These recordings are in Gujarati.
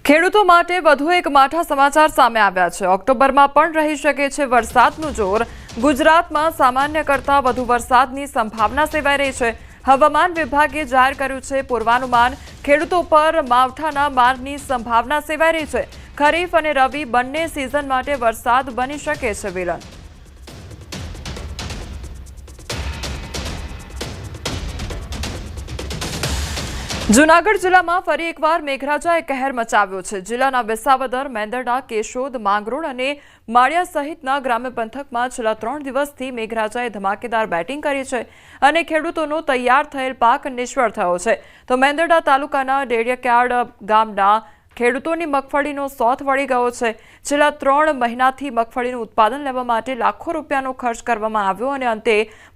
ખેડૂતો માટે વધુ એક માઠા સમાચાર સામે આવ્યા છે। ઓક્ટોબરમાં પણ રહી શકે છે વરસાદનું જોર। ગુજરાતમાં સામાન્ય કરતાં વધુ વરસાદની સંભાવના સેવાઈ રહી છે। હવામાન વિભાગે જાહેર કર્યું છે પૂર્વાનુમાન। ખેડૂતો પર માવઠાના મારની સંભાવના સેવાઈ રહી છે। ખરીફ અને રવિ બંને સિઝન માટે વરસાદ બની શકે છે વિલન। જૂનાગઢ જિલ્લામાં ફરી એકવાર મેઘરાજાએ કહેર મચાવ્યો છે। જિલ્લાના વિસાવદર, મેંદરડા, કેશોદ, માંગરોળ અને માળિયા સહિતના ગ્રામ્ય પંથકમાં છેલ્લા 3 દિવસથી મેઘરાજાએ ધમાકેદાર બેટિંગ કરી છે અને ખેડૂતોનો તૈયાર થયેલ પાક નિષ્ફળ થયો છે। તો મેંદરડા તાલુકાના ડેડિયાકાડ ગામના ખેડૂતોની મગફળીનો સોથ વળી ગયો છે। છેલ્લા 3 મહિનાથી મગફળીનું ઉત્પાદન લેવા માટે લાખો રૂપિયાનો ખર્ચ કરવામાં આવ્યો અને અંતે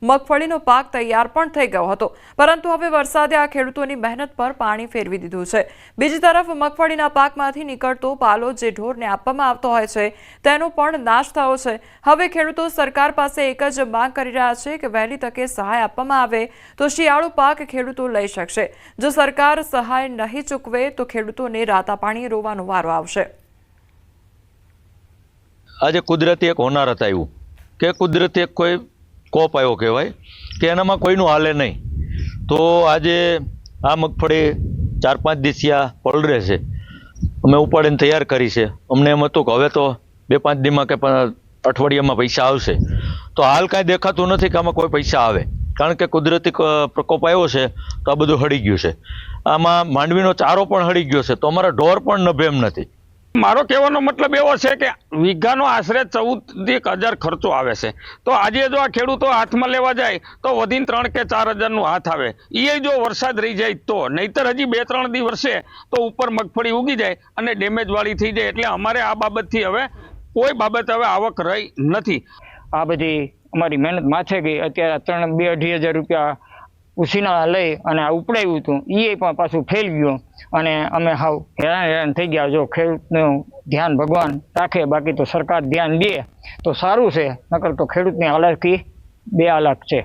મગફળીનો પાક તૈયાર પણ થઈ ગયો હતો, પરંતુ હવે વરસાદે આ ખેડૂતોની મહેનત પર પાણી ફેરવી દીધું છે। બીજી તરફ મગફળીના પાકમાંથી નીકળતો પાલો જે ઢોરને આપવામાં આવતો હોય છે તેનો પણ નાશ થયો છે। હવે ખેડૂતો સરકાર પાસે એક જ માંગ કરી રહ્યા છે કે વહેલી તકે સહાય આપવામાં આવે તો શિયાળુ પાક ખેડૂતો લઈ શકશે। જો સરકાર સહાય નહીં ચૂકવે તો ખેડૂતોને રાતા પાણી રોવાનો વારો આવશે। આજે કુદરતી એક હોનારત આવ્યું કે કુદરતી એક કોઈ કોપ આવ્યો કહેવાય કે એનામાં કોઈનું હાલે નહીં। તો આજે આ મગફળી 4-5 દિવસિયા પલળે છે, અમે ઉપાડીને તૈયાર કરી છે। અમને એમ હતું કે હવે તો 2-5 દીમાં કે અઠવાડિયામાં પૈસા આવશે, તો હાલ કાંઈ દેખાતું નથી કે આમાં કોઈ પૈસા આવે, કારણ કે કુદરતી પ્રકોપ આવ્યો છે તો આ બધું હળી ગયું છે। આમાં માંડવીનો ચારો પણ હળી ગયો છે, તો અમારા ઢોર પણ નભે એમ નથી। મારો કહેવાનો મતલબ એવો છે કે વીઘાનો આશરે 14,000 ખર્ચો આવે છે। તો આજે જો આ ખેડૂતો હાથમાં લેવા જાય તો વધીને 3 કે 4,000નું હાથ આવે। એ જો વરસાદ રહી જાય તો, નહીતર હજી 2-3 દી વરસે તો ઉપર મગફળી ઉગી જાય અને ડેમેજ વાળી થઈ જાય। એટલે અમારે આ બાબતથી હવે કોઈ બાબત હવે આવક રહી નથી। આ બધી અમારી મહેનત માથે ગઈ। અત્યારે 2,000-2,500 રૂપિયા ઉછીના લઈ અને આ ઉપડાવ્યું હતું, એ પણ પાછું ફેલ ગયું અને અમે હાવ હેરાન થઈ ગયા। જો ખેડૂતનું ધ્યાન ભગવાન રાખે, બાકી તો સરકાર ધ્યાન દે તો સારું છે, નકર તો ખેડૂતની હાલત બે હાલત છે।